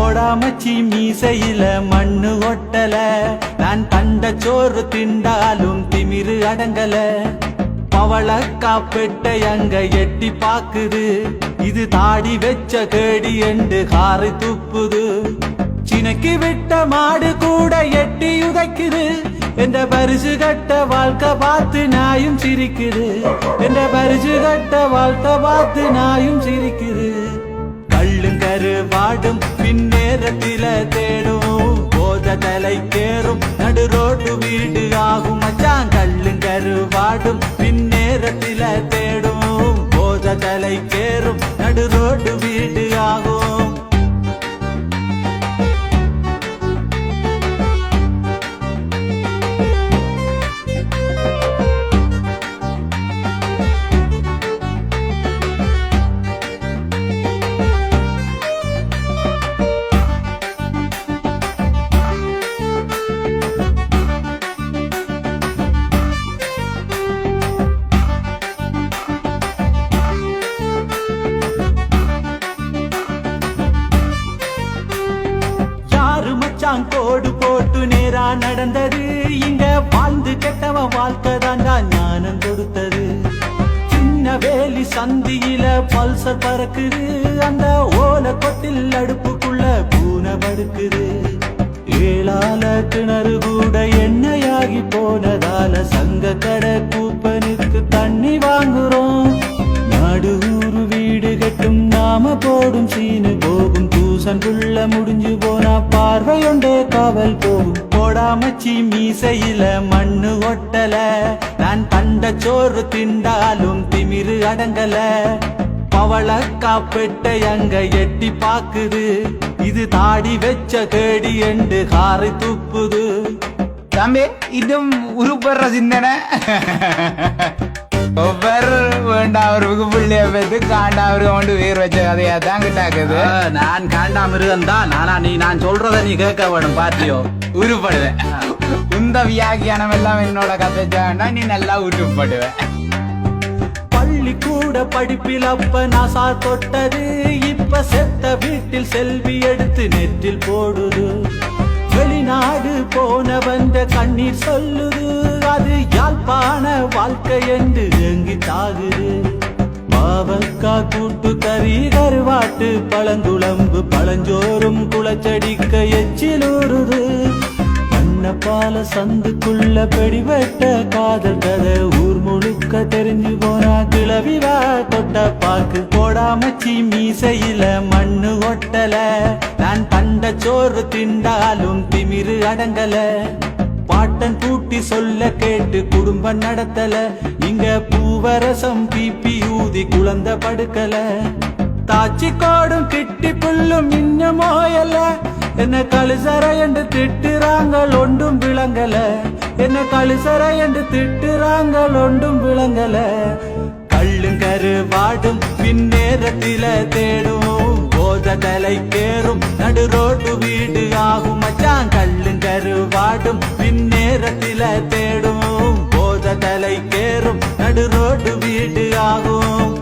போடாமச்சி மீசையில மண்ணு ஒட்டல நான் கண்ட சோறு திண்டாலும் திமிரு அடங்கல பவளக்கா பெட்டை அங்க எட்டி பாக்குது இது தாடி வெச்ச கேடி என்று காரை துப்புது சினக்கி விட்ட மாடு கூட எட்டி உதைக்குது என்ற பரிசு கட்ட வாழ்க்கை பார்த்து நாயும் சிரிக்குது என்ற பரிசு கட்ட வாழ்க்கை பார்த்து நாயும் சிரிக்குது கள்ளுங்கரு வாடும் பின்னேரத்தில தேடும் போத தலை கேறும் நடு ரோட்டு வீடு ஆகும் மச்சான் கள்ளுங்கரு வாடும் பின்னேரத்தில தேடும் போத தலை கேறும் நடு ரோட்டு வீடு ஆகும் கோடு போட்டு நேரா நடந்தது இங்க வாழ்ந்து கெட்டவன் வாழ்க்கை தாண்டா ஞானம் கொடுத்தது சின்ன வேலி சந்தியில பல்சர் பறக்குது அந்த ஓலை கொட்டில் அடுப்புக்குள்ள பூனை படுக்குது ஏழால கிணறு கூட எண்ணெயாகி போனதால சங்க கடை கூப்பனுக்கு தண்ணி வாங்குறோம் நாடு ஊரு வீடு கட்டும் நாம போடும் சீனு போகும் தூசன்குள்ள முடிஞ்சு போனா பார்வையொண்டே காவல் போகும் போடாமச்சி மீசையில மண்ணு ஒட்டல நான் கண்ட சோறு திண்டாலும் திமிரு அடங்கல பவளக்கா பெட்டை அங்க எட்டி பாக்குது இது தாடி வெச்ச கேடி என்று காரை துப்புது தம்பி இதும் உருப்படுற சிந்தனை ஒவ்வொரு வேண்டாவருக்கு பிள்ளைய பத்தி காண்டாவருக்கு கொண்டு உயிர் வச்ச கதையா தான் கிட்டாக்குது நான் காண்டாமிருகம் தான் நானா நான் சொல்றத நீ கேட்க வேணும் பாத்தியோ உருப்படுவேன் உந்த வியாக்கியானம் எல்லாம் என்னோட கதைச்சான்னா நீ நல்லா உருப்படுவேன் பள்ளி கூட படிப்பில் அப்ப நாசா தொட்டது இப்ப செத்த வீட்டில் செல்வி எடுத்து நெற்றில் போடுது வெளிநாடு போன வந்த கண்ணீர் சொல்லுது அது யாழ்ப்பாண வாழ்க்கை என்று எங்கி தாகுது பாவக்கா கூட்டு கறி கருவாட்டு பழங்குழம்பு பழஞ்சோறும் குளச்சடிக்க எச்சிலூறுது பால சந்துக்குள்ள பெடிவெட்ட காதல் கதை ஊர் முழுக்க தெரிஞ்சு போனா கிளவிவா கொட்ட பாக்கு போடாமச்சி மீசையில மண்ணு ஒட்டல நான் கண்ட சோறு திண்டாலும் திமிரு அடங்கல பாட்டன் கூட்டி சொல்ல கேட்டு குடும்பம் நடத்தல இங்க பூவரசம் பீப்பி ஊதி குழந்த படுக்கல தாச்சி கோடும் கிட்டி புல்லும் இன்னமோயல்ல என்ன கழுசர என்று திட்டுறாங்கள் ஒன்றும் விளங்கல என்ன கழுசர என்று திட்டுறாங்கள் ஒன்றும் விளங்கல கள்ளுங்கரு வாடும் பின்னேரத்தில தேடும் போத தலை கேறும் நடு ரோட்டு வீடு ஆகும் மச்சான் கள்ளுங்கரு வாடும் பின்னேரத்தில தேடும் போத தலை கேறும் நடு ரோட்டு வீடு ஆகும்